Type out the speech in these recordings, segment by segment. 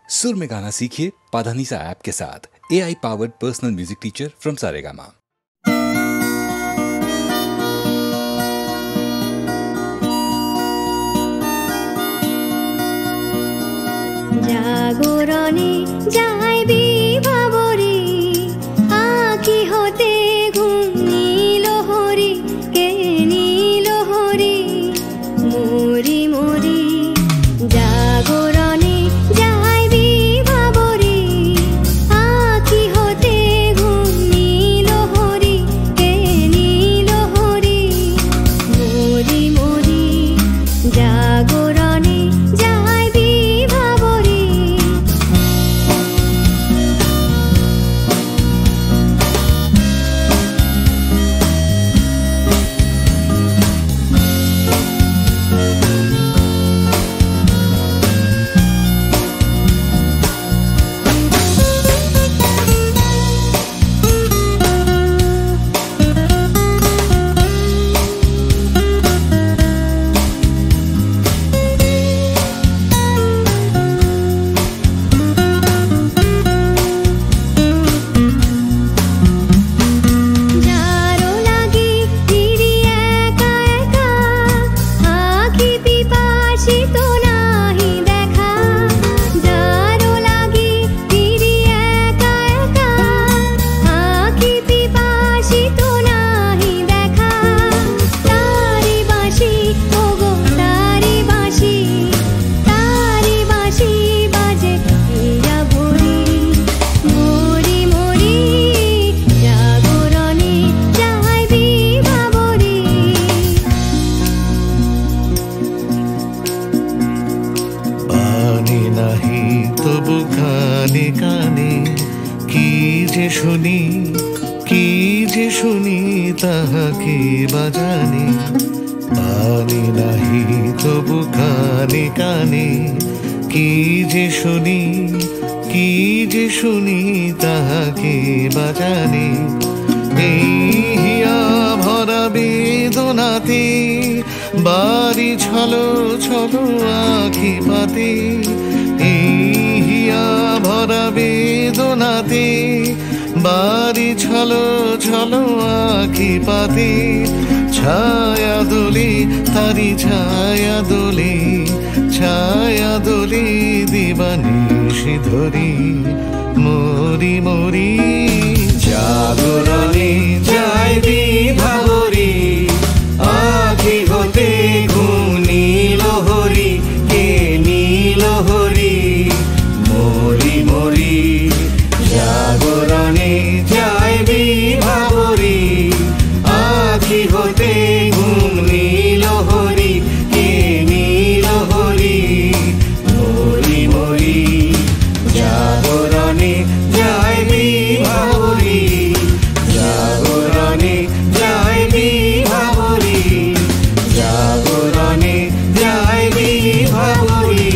सुर में गाना सीखिए पाधानीसा ऐप के साथ। AI powered personal music teacher from Saregama. জাগরণে যাইবি ভাবরে আঁখি হতে ঘুম নীল হরি কে নীল হরি মরি মরি জাগরণে যাইবি ভাবরে আঁখি হতে ঘুম নীল হরি কে নীল হরি মরি মরি জাগরণে যাইবি ভাবরে। যারো লাগি ফিরি একা একা আঁখি পিপাসিত নাহি দেখা যারো লাগি ফিরি একা একা আঁখি পিপাসিত নাহি দেখা তারি বাঁশি ওগো তারি বাঁশি বাজে হীরা ভরি মরি মরি জাগরণে যাইবি ভাবরে। পানি নাহি তবু কানে কানে কি যে শুনি তাহাকে বাজানে। পানি নাহি তবু কানে কানে কি যে শুনি তাহাকে বাজানে। এই হিয়া ভরা বেদনাতে বাড়ি ছলো ছলো আঁখি পাতে। এই হিয়া ভরা বেদনাতে বাড়ি ছলো ছলো আঁখি পাতে। ছায়া দোলে তারি ছায়া দোলে দিবানিশি ধরি মরি মরি জাগরণে যাইবি ভাবরে আঁখি হতে ঘুম নীল হরি কে নীল হরি মরি মরি জাগরণে যাইবি ভাবরে আঁখি হতে ঘুম নীল হরি কে নীল হরি মরি মরি জাগরণে যাইবি ভাবরে জাগরণে যাইবি ভাবরে জাগরণে যাইবি ভাবরে।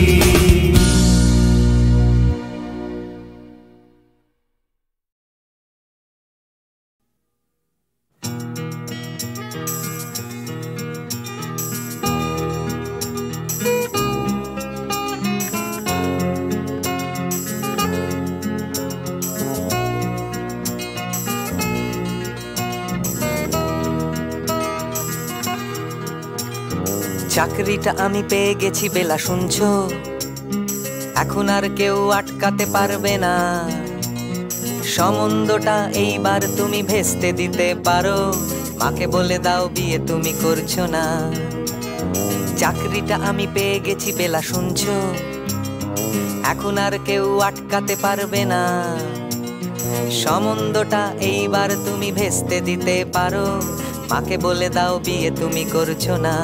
চাকরিটা আমি পেয়ে গেছি বেলা শুনছো, এখন আর কেউ আটকাতে পারবে না। সম্বন্ধটা এইবার তুমি ভেস্তে দিতে পারো, মাকে বলে দাও বিয়ে তুমি করছো না। চাকরিটা আমি পেয়ে গেছি বেলা শুনছো, এখন আর কেউ আটকাতে পারবে না। সম্বন্ধটা এইবার তুমি ভেস্তে দিতে পারো, মাকে বলে দাও বিয়ে তুমি করছো না।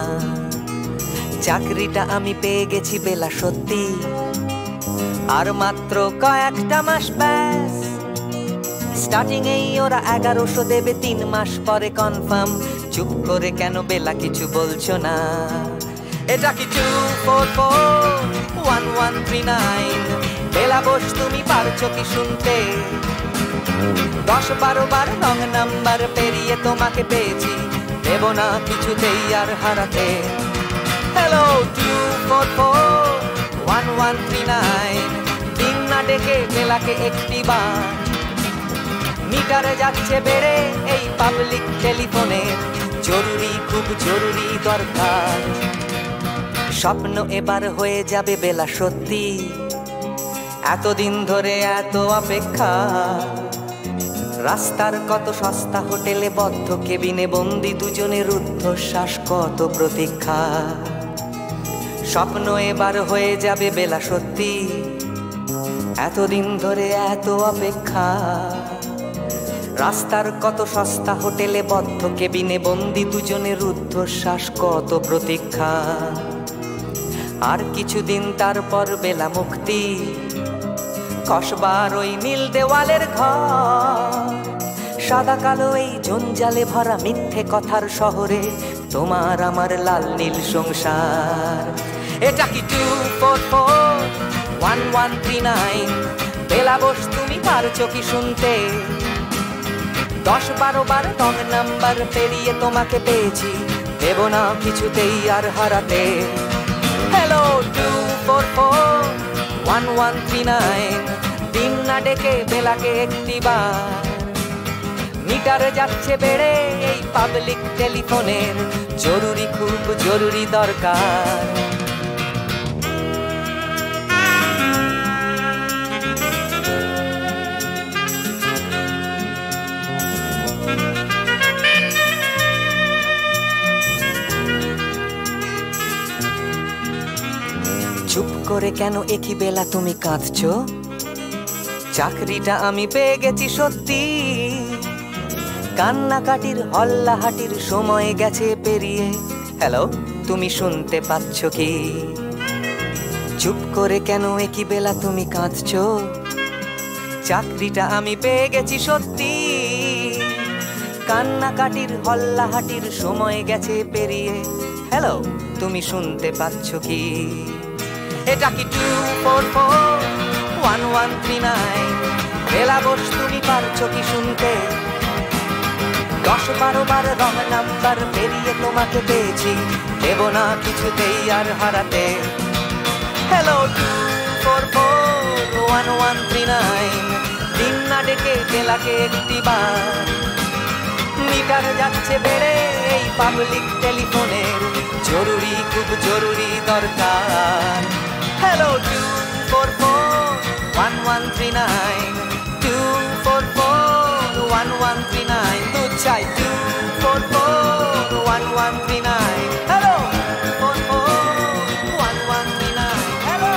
চাকরিটা আমি পেয়ে গেছি বেলা সত্যি, আর মাত্র কয়েকটা মাস ব্যাস। স্টার্টিং এই ওরা 1100 দেবে, 3 মাস পরে কনফার্ম। চুপ করে কেন বেলা কিছু বলছো না? এটা কি 2441139? বেলা বোস তুমি পারছো কি শুনতে? 10-12 বার রং নাম্বার পেরিয়ে তোমাকে পেয়েছি, দেব না কিছুতেই আর হারাতে। হ্যালো 2441139, বেলাকে একটিবার মিটারে যাচ্ছে বেড়ে এই পাবলিক টেলিফোনের জরুরি খুব জরুরি দরকার স্বপ্ন এবার হয়ে যাবে বেলা সত্যি এতদিন ধরে এত অপেক্ষা রাস্তার কত সস্তা হোটেলে বদ্ধ কেবিনে বন্দি দুজনের রুদ্ধশ্বাস কত প্রতীক্ষা স্বপ্ন এবার হয়ে যাবে বেলা সত্যি এতদিন ধরে এত অপেক্ষা রাস্তার কত সস্তা হোটেলে বদ্ধ কেবিনে বন্দি দুজনের রুদ্ধশ্বাস কত প্রতীক্ষা আর কিছুদিন তারপর বেলা মুক্তি কসবার ওই নীল দেওয়ালের ঘর সাদা কালো এই জঞ্জালে ভরা মিথ্যে কথার শহরে তোমার আমার লাল নীল সংসার এটা কি 2441139 বেলা বস তুমি পারছো কি শুনতে 10-12 বার রং নাম্বার পেরিয়ে তোমাকে পেয়েছি দেব না কিছুতেই আর হারাতে হ্যালো 2441139 দিন না ডেকে বেলাকে একটিবার মিটারে যাচ্ছে বেড়ে এই পাবলিক টেলিফোনের জরুরি খুব জরুরি দরকার চুপ করে কেন একই বেলা তুমি কাঁদছো চাকরিটা আমি পেয়ে গেছি সত্যি কান্নাকাটির হল্লাহাটির সময় গেছে পেরিয়ে হ্যালো তুমি শুনতে পাচ্ছ কি চুপ করে কেন একই বেলা তুমি কাঁদছো চাকরিটা আমি পেয়ে গেছি সত্যি কান্নাকাটির হল্লাহাটির সময় গেছে পেরিয়ে হ্যালো তুমি শুনতে পাচ্ছ কি এটা কি 2441139 বেলা বস তুমি পারছো কি শুনতে 10-12 বার রং নাম্বার পেরিয়ে তোমাকে পেয়েছি দেব না কিছুতেই আর হারাতে হ্যালো 2441139 দিন না ডেকে বেলাকে একটিবার মিটার যাচ্ছে বেড়ে এই পাবলিক টেলিফোনের জরুরি খুব জরুরি দরকার হ্যালো 2441139 2441139 দু চাই 2441139 হ্যালো 2441139 হ্যালো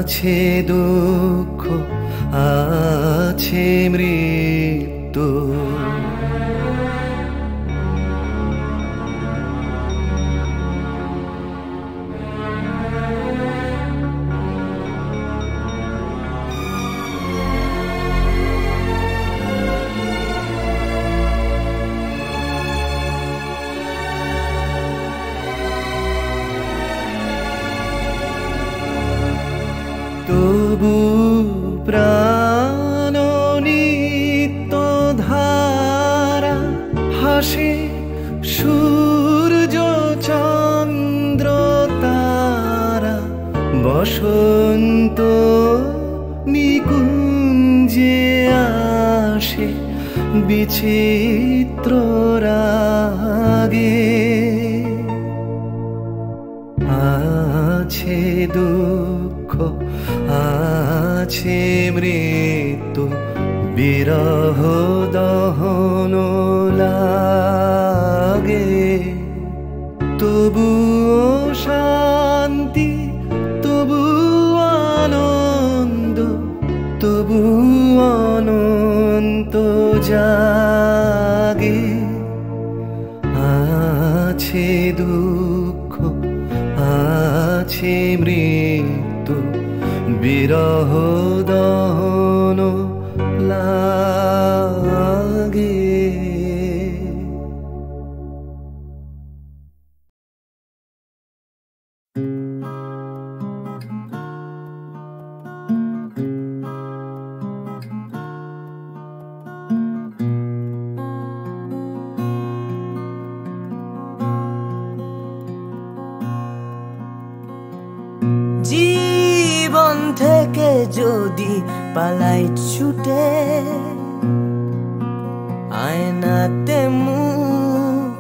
আছে দুঃখ আছে মৃত্যু তবু প্রাণ নিত্য ধারা হাসে সূর্য চন্দ্র তারা বসন্ত নিকুঞ্জে আসে বিচিত্র রাগে আছে দুঃখ আছে মৃত্যু বিরহ দহন লাগে তবুও শান্তি তবু আনন্দ তবু অনন্ত জাগে আছে দুঃখ আছে মৃত্যু বিরহ দহন লাগে জীবন থেকে যদি পালাই ছুটে আয়নাতে মুখ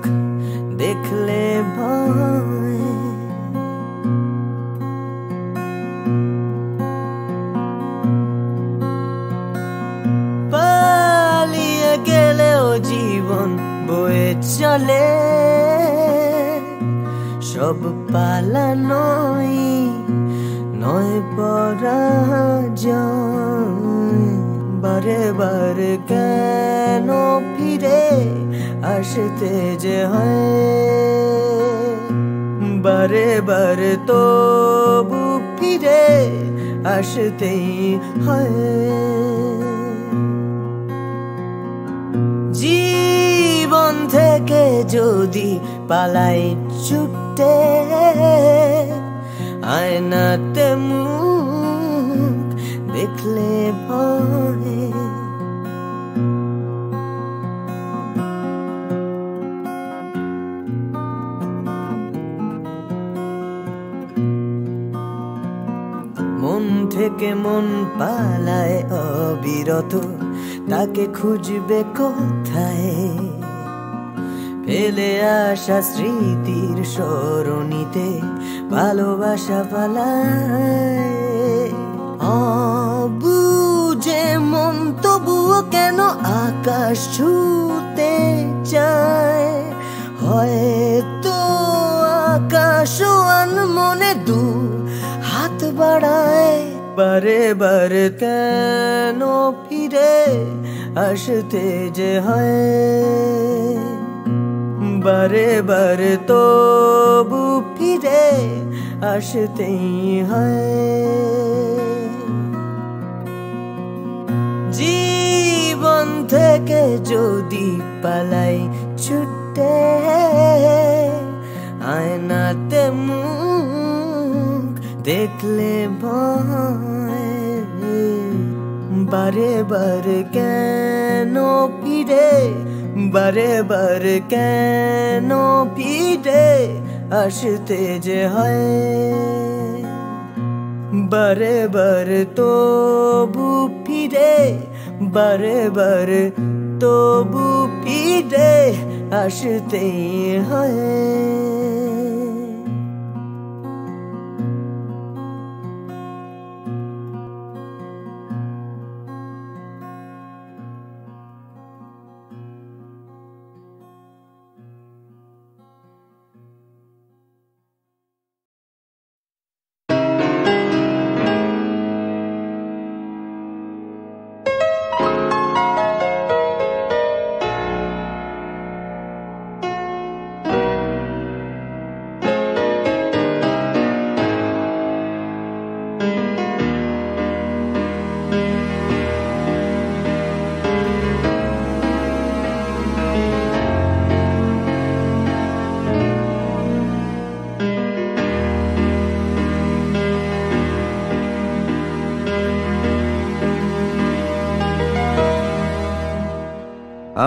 দেখলে ভয় পালিয়ে গেলেও জীবন বয়ে চলে সব পালানোই নয় পরাজয় বারে বারে কেন ফিরে আসতে যে হয় বারে বারে তবু ফিরে আসতেই হয় জীবন থেকে যদি পালাই ছুটে আয়নাতে মুখ দেখলে ভয় মন থেকে মন পালায় অবিরত তাকে খুঁজবে কোথায় ফেলে আসা স্মৃতির সরণিতে ভালোবাসা পালায় অবুঝে মন তবুও কেন আকাশ ছুতে চায় হয়তো আকাশ মনে দু হাত বাড়ায় বারে বারে কেন ফিরে আসতে যে হয় বারে বারে তবু ফিরে আসতেই হয় জীবন থেকে যদি পালাই ছুটে আয়নাতে মুখ দেখলে ভয় বারে বারে কেন ফিরে বারে বারে কেন ফিরে আসতে যে হয় বারে বারে তবু ফিরে বারে বারে তবু ফিরে আসতেই হয়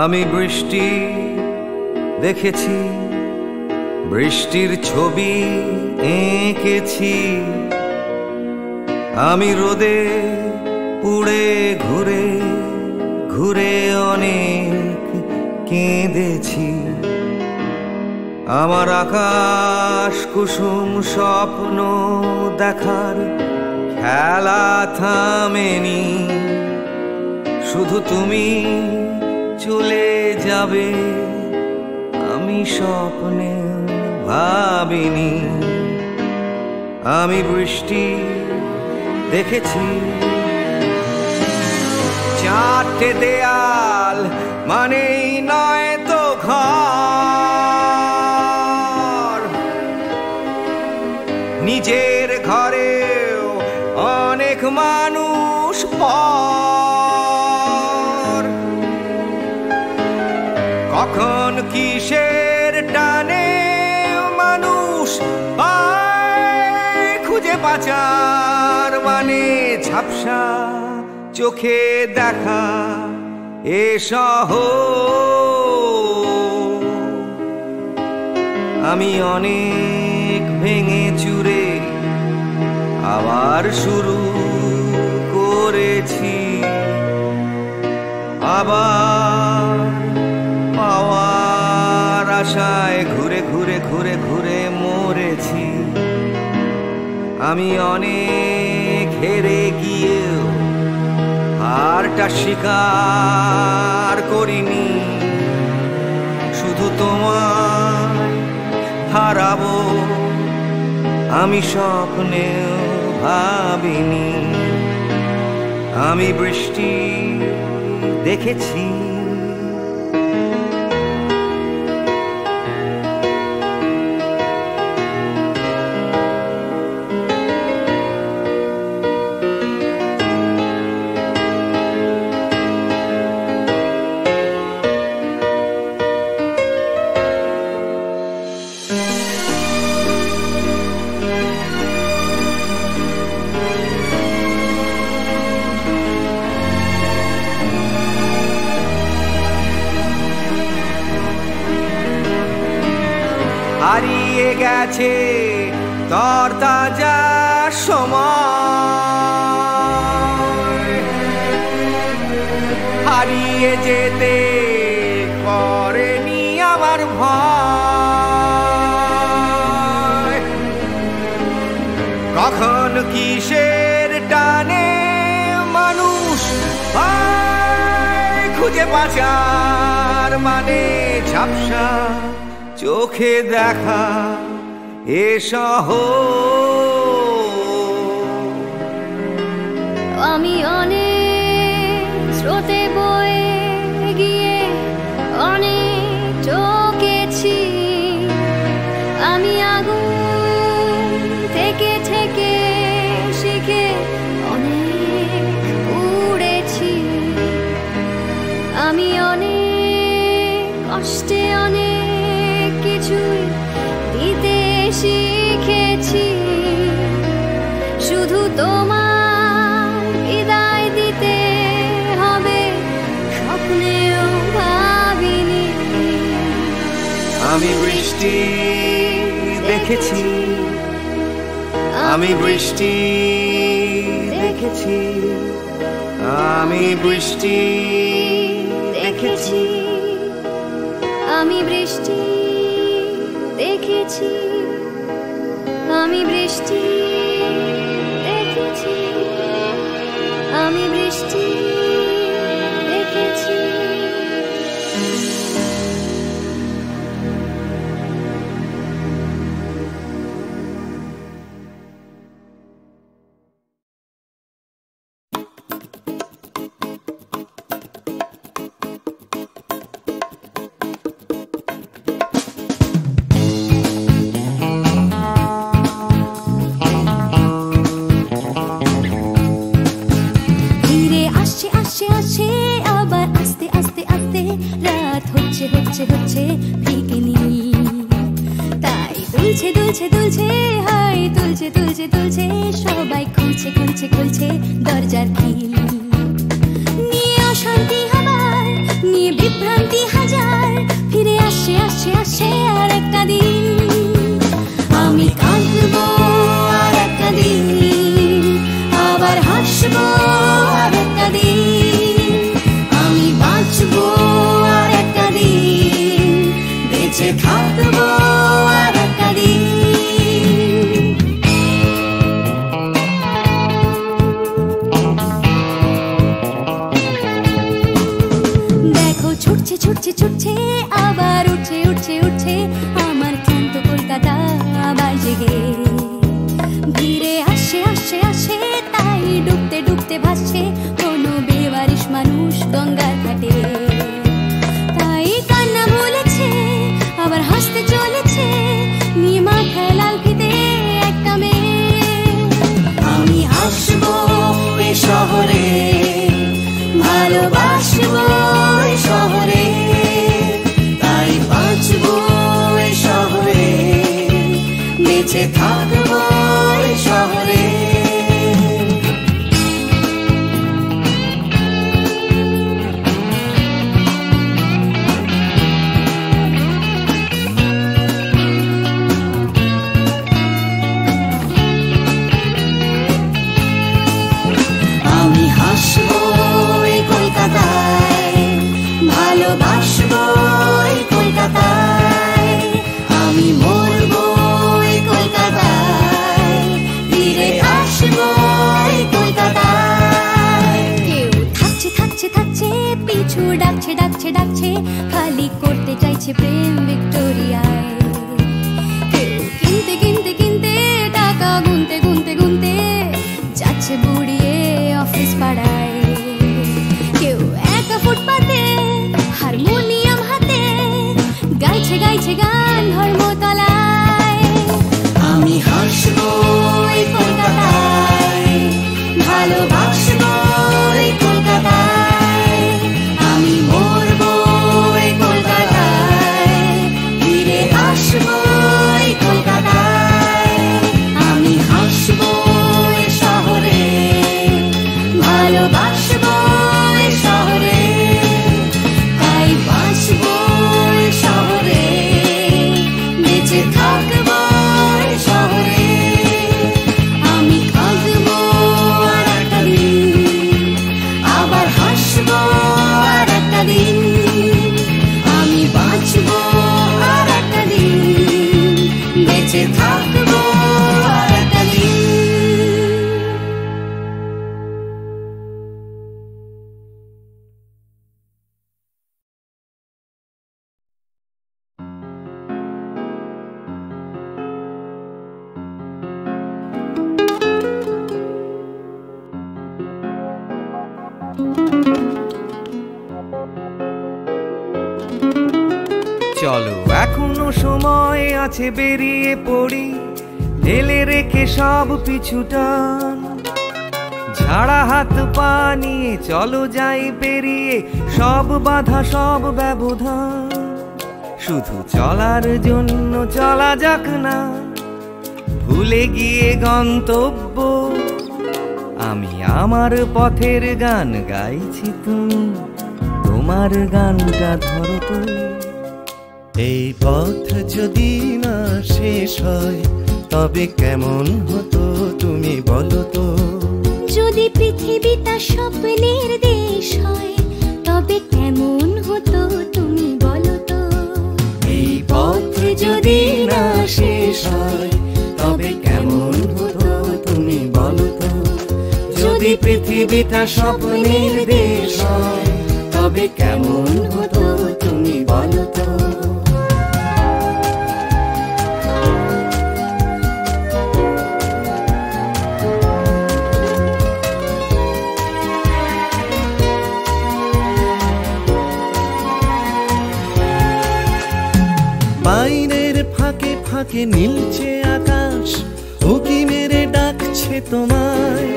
আমি বৃষ্টি দেখেছি, বৃষ্টির ছবি এঁকেছি। আমি রোদে পুড়ে ঘুরে ঘুরে অনেক কেঁদেছি। আমার আকাশ কুসুম স্বপ্ন দেখার খেলা থামেনি। শুধু তুমি চলে যাবে আমি স্বপ্নে ভাবিনি। আমি বৃষ্টি দেখেছি, চারটে দেয়াল মানেই নয় তো ঘর। নিজের ঘরেও অনেক মানুষ পর। কখন কিসের টানে মানুষ পায় খুঁজে বাঁচার মানে ঝাপসা চোখে দেখা এ শহর। আমি অনেক ভেঙে চুরে আবার শুরু করেছি। আবার পাওয়ার আশায় ঘুরে ঘুরে ঘুরে ঘুরে মরেছি। আমি অনেক হেরে গিয়েও হারটা স্বীকার করিনি। শুধু তোমায় হারাবো আমি স্বপ্নেও ভাবিনি। আমি বৃষ্টি দেখেছি, হারিয়ে গেছে তরতাজা সময়। হারিয়ে যেতে করেনি আমার ভয়। কখন কিসের টানে মানুষ পায় খুঁজে বাঁচার মানে ঝাপসা চোখে দেখা এ শহর। আমি অনেক স্রোতে বয়ে গিয়ে অনেক চোখেছি। আমি আগুন থেকে থেকে শিখে অনেক উড়েছি। আমি অনেক কষ্টে অনেক কিছুই দিতে শিখেছি। শুধু তোমার বিদায় দিতে হবে স্বপ্নেও ভাবিনি। আমি বৃষ্টি দেখেছি, আমি বৃষ্টি দেখেছি, আমি বৃষ্টি দেখেছি, আমি বৃষ্টি দেখেছি, আমি বৃষ্টি দেখেছি, আমি বৃষ্টি দেখেছি। হচ্ছে ফিকেনি, তাই দুলছে দুলছে দুলছে হাই তুলছে তুলছে তুলছে সবাই খুলছে খুলছে খুলছে দরজার খিল। নিয়ে অশান্তি হবার, নিয়ে বিভ্রান্তি আসছে আসছে আসছে আর একটা দিন, আমি কাঁদবো আর একটা দিন, আবার হাসবো আর একটা দিন, আমি বাঁচবো আর একটা দিন, বেঁচে থাকবো আর একটা দিন। দেখো ছুটছে ছুটছে ছুটছে আবার উঠছে উঠছে উঠছে আমার ক্লান্ত কলকাতা আবার জেগে, ধীরে আসছে আসছে আসছে তাই ডুবতে ডুবতে ভাসছে কোনো বেওয়ারিশ মানুষ গঙ্গার ঘাটে, তাই কান্না ভুলেছে আবার হাসতে চলেছে নিয়ে মাথায় লাল ফিতে একটা মেয়ে। আমি হাসবো এই শহরে, ভালোবাসবো এই শহরে, তাই বাঁচবো এই শহরে, বেঁচে থাকবো এই শহরে। আমি হাসবো এই কলকাতায়, ভালোবাসবো এই কলকাতায়, আমি মরবো এই কলকাতায়, ফিরে আসবো এই কলকাতায়। কেউ থাকছে থাকছে থাকছে পিছু ডাকছে ডাকছে ডাকছে খালি করতে চাইছে প্রেম ভিক্টোরিয়ায়, কেউ কিনতে কিনতে কিনতে টাকা গুনতে গুনতে গুনতে যাচ্ছে বুড়িয়ে অফিস পাড়ায়, কেউ একা ফুটপাতে হারমোনিয়াম হাতে গাইছে গাইছে গান ধর্মতলায়। আমি হাসবো এই কলকাতায়, ভালোবাসবো এই কলকাতায়, আমি মরবো এই কলকাতায়, ফিরে আসবো এই কলকাতায়। আমি হাসবো এই শহরে, ভালোবাসবো এই শহরে, তাই বাঁচবো এই শহরে, বেঁচে থাকবো এই শহরে। আমি কাঁদবো আর একটা দিন, আবার হাসবো আর একটা দিন, আমি বাঁচবো আর একটা দিন, বেঁচে থাকবো আর একটা দিন। চলো এখনো সময় আছে, বেরিয়ে পড়ি ঢেলে রেখে সব পিছুটান, ঝাড়া হাত পা নিয়ে চলো যাই পেরিয়ে সব বাধা সব ব্যবধান। শুধু চলার জন্য চলা যাক না, ভুলে গিয়ে গন্তব্য, আমি আমার পথের গান গাইছি, তুমি তোমার গানটা ধরো তো। এই পথ যদি না শেষ হয় তবে কেমন হতো তুমি বলো তো। যদি পৃথিবীটা স্বপ্নের দেশ হয় তবে কেমন হতো তুমি বলো তো। এই পথ যদি না শেষ হয় তবে কেমন হতো তুমি বলো তো। যদি পৃথিবীটা স্বপ্নের দেশ হয় তবে কেমন হতো তুমি বলো তো। বাইরের ফাঁকে ফাঁকে নীলছে আকাশ, উকি মেরে ডাকছে তোমায়।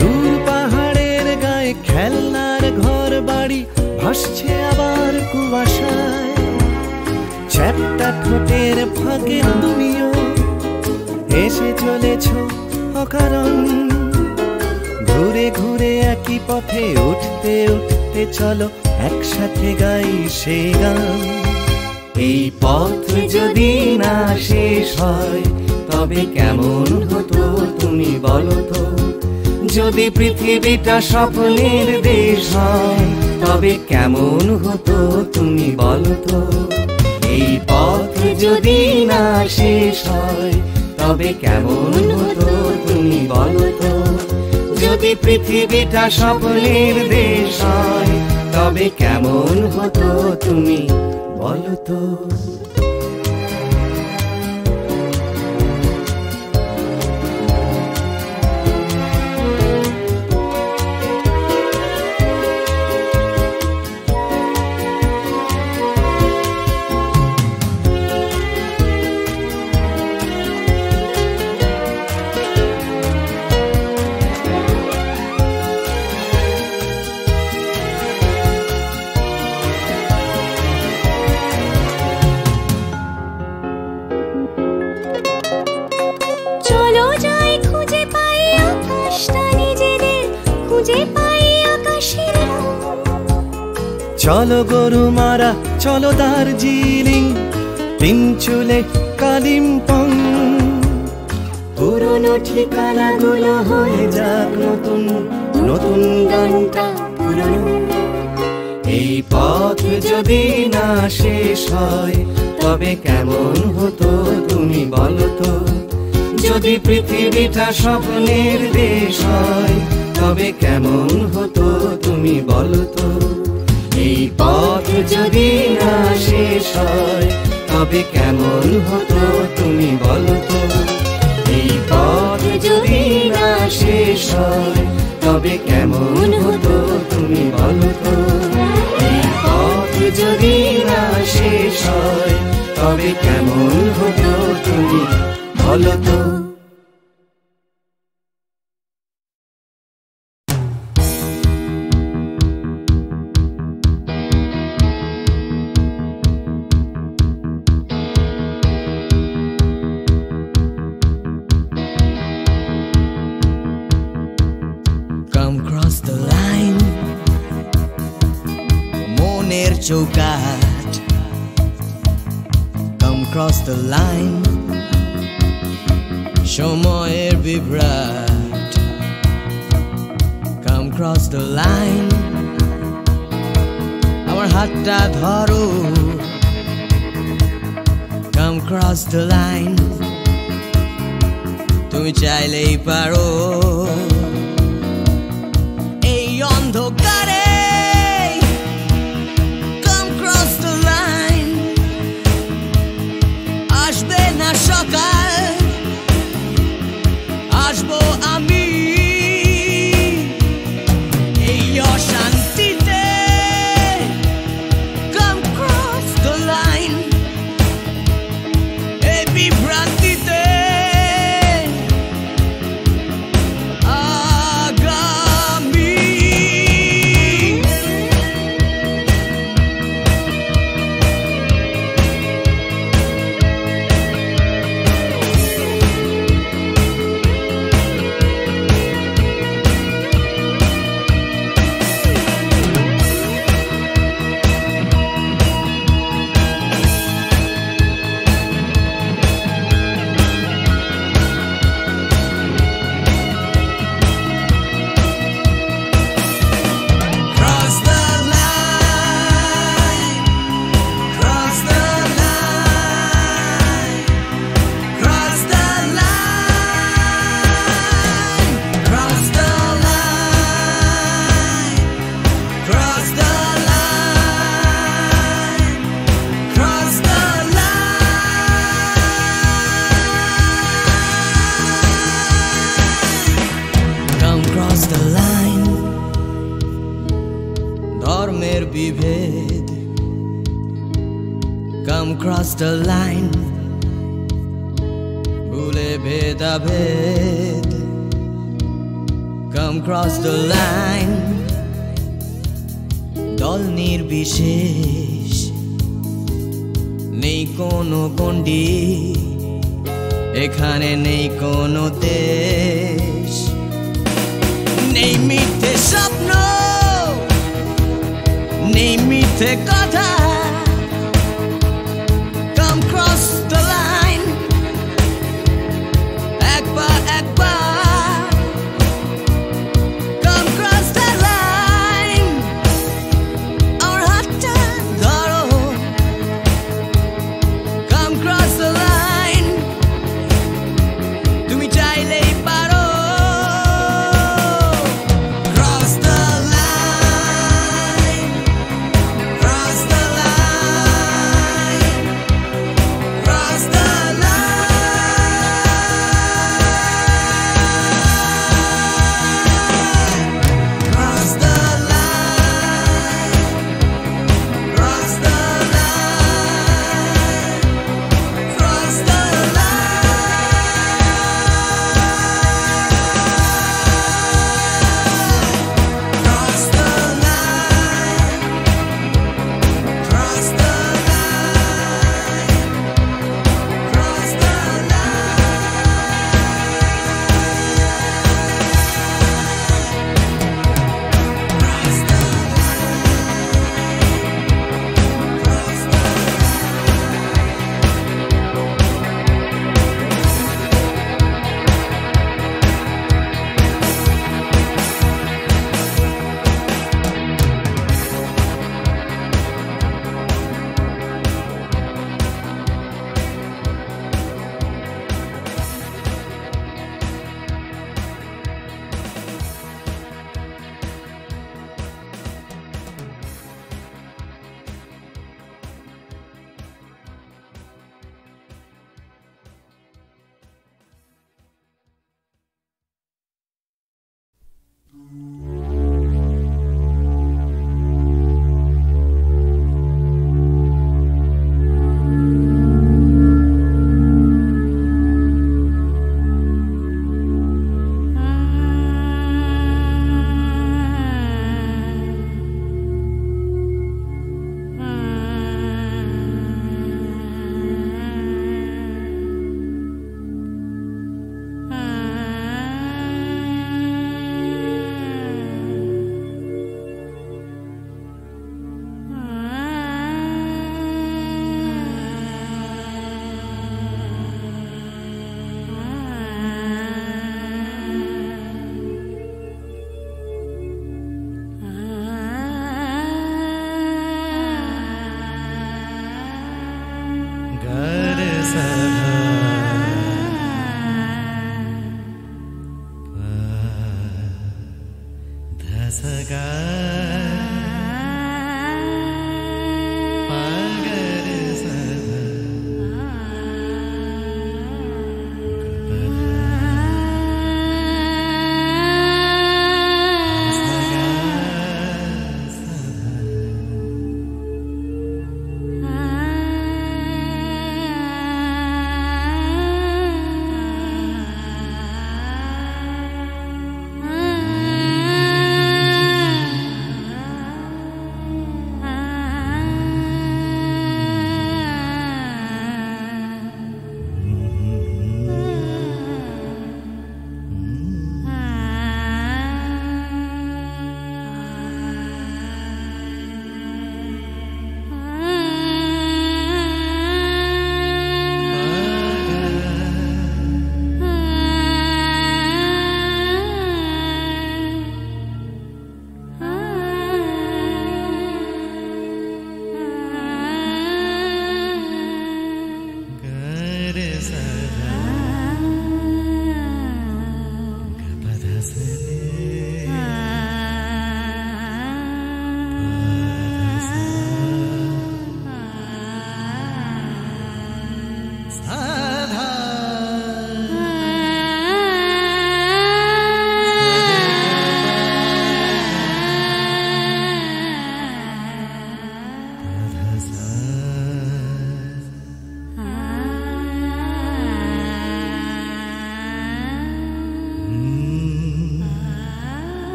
দূর পাহাড়ের গায়ে খেলনার ঘর বাড়ি ভাসছে আবার কুয়াশায়। চ্যাপ্টা ঠোঁটের ফাঁকে তুমিও এসে চলেছ অকারণ। ঘুরে ঘুরে একই পথে উঠতে উঠতে চলো একসাথে গাই সেই গান। এই পথ যদি না শেষ হয় তবে কেমন হতো তুমি বলো তো। যদি পৃথিবীটা স্বপ্নের দেশ হয় তবে কেমন হতো তুমি বলো তো। এই পথ যদি না শেষ হয় তবে কেমন হতো তুমি বলো তো। যদি পৃথিবীটা স্বপ্নের দেশ হয় তবে কেমন হতো তুমি বলো তো। চলো গরুমারা চলো দার্জিলিং তিনচুলে কালিম্পং পুরনো ঠিকানাগুলো হয়ে যাক নতুন নতুন গানটা পুরনো। এই পথ যদি না শেষ হয় তবে কেমন হতো তুমি বলো তো। যদি পৃথিবীটা স্বপ্নের দেশ হয় তবে কেমন হতো তুমি বলো তো। এই পথ যদি না শেষ হয় তবে কেমন হতো তুমি বলো তো। এই পথ যদি না শেষ হয় তবে কেমন হতো তুমি বলো তো। এই পথ যদি না শেষ হয় তবে কেমন হতো তুমি বলো তো। চৌকাঠ come cross the line সময়ের বিভ্রাট come cross the line আমার হাতটা ধরো come cross the line তুমি চাইলেই পারো এই অন্ধকারে সকাল আসবো আমি এই অশান্তিতে come cross the line এই বিভ্রান্তিতে আগামী বিভেদ come cross the line ভুলে ভেদাভেদ come cross the line দল নির্বিশেষ নেই কোনো গণ্ডি এখানে নেই কোনো দেশ নেই মিথ্যে স্বপ্ন নেই মিথ্যে কথা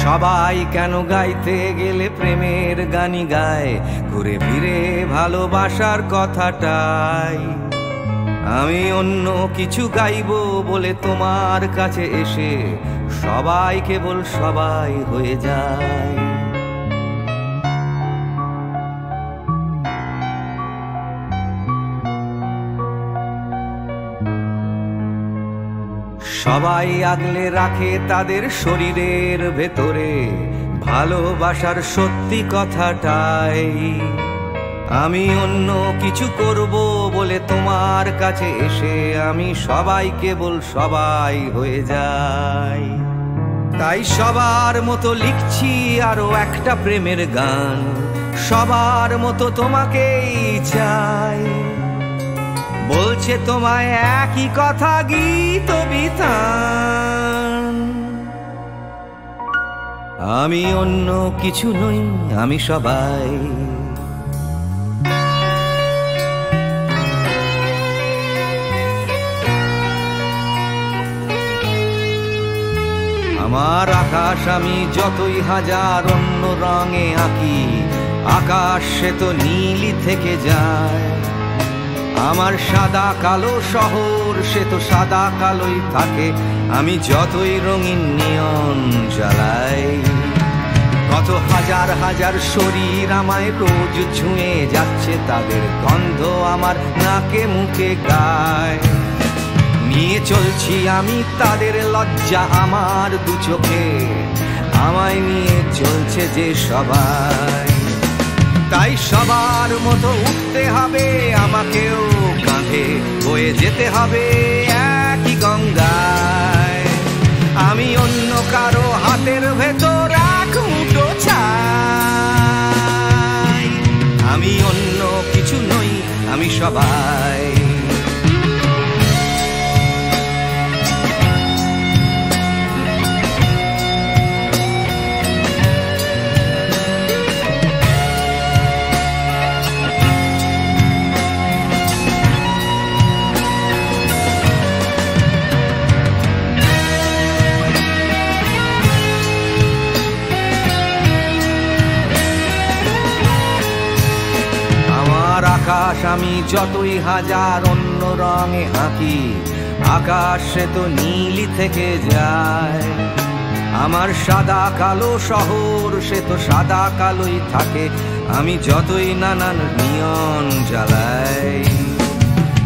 সবাই কেন গাইতে গেলে প্রেমের গানি গায়, ঘুরে ফিরে ভালোবাসার কথাটাই। আমি অন্য কিছু গাইবো বলে তোমার কাছে এসে সবাই কেবল সবাই হয়ে যায়। সবাই আগলে রাখে তাদের শরীরের ভেতরে ভালোবাসার সত্যি কথাটাই। আমি অন্য কিছু করব বলে তোমার কাছে এসে আমি সবাই কেবল সবাই হয়ে যাই। তাই সবার মতো লিখছি আরো একটা প্রেমের গান, সবার মতো তোমাকেই চাই। বলছে তোমায় একই কথা গীত বিতান। আমি অন্য কিছু নই, আমি সবাই। আমার আকাশ আমি যতই হাজার অন্য রঙে আঁকি, আকাশ সে তো নীলই থেকে যায়। আমার সাদা কালো শহর সে তো সাদা কালোই থাকে, আমি যতই রঙিন নিয়ন জ্বালাই। কত হাজার হাজার শরীর আমায় রোজ ছুঁয়ে যাচ্ছে, তাদের গন্ধ আমার নাকে মুখে গায়। নিয়ে চলছি আমি তাদের লজ্জা আমার দু চোখে, আমায় নিয়ে চলছে যে সবাই। তাই সবার মতো উঠতে হবে আমাকেও, কাঁধে বয়ে যেতে হবে একই গঙ্গায়। আমি অন্য কারো হাতের সবাই। আকাশ আমি যতই হাজার অন্য রঙে আঁকি, আকাশ সে তো নীলই থেকে যায়। আমার সাদা কালো শহর সে তো সাদা কালোই থাকে, আমি যতই নানান নিয়ন জ্বালাই।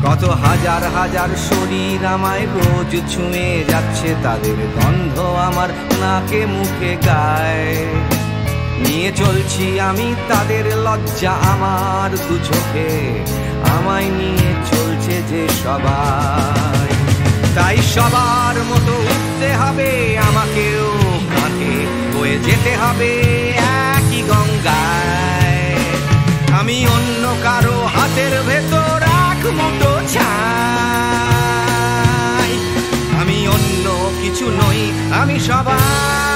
কত হাজার হাজার শরীর আমায় রোজ ছুঁয়ে যাচ্ছে, তাদের গন্ধ আমার নাকে মুখে গায়। নিয়ে চলছি আমি তাদের লজ্জা আমার দু চোখে, আমায় নিয়ে চলছে যে সবাই। তাই সবার মতো উঠতে হবে আমাকেও, কাঁধে বয়ে যেতে হবে একই গঙ্গায়। আমি অন্য কারো হাতের ভেতর এক মুঠো ছাই, আমি অন্য কিছু নই, আমি সবাই।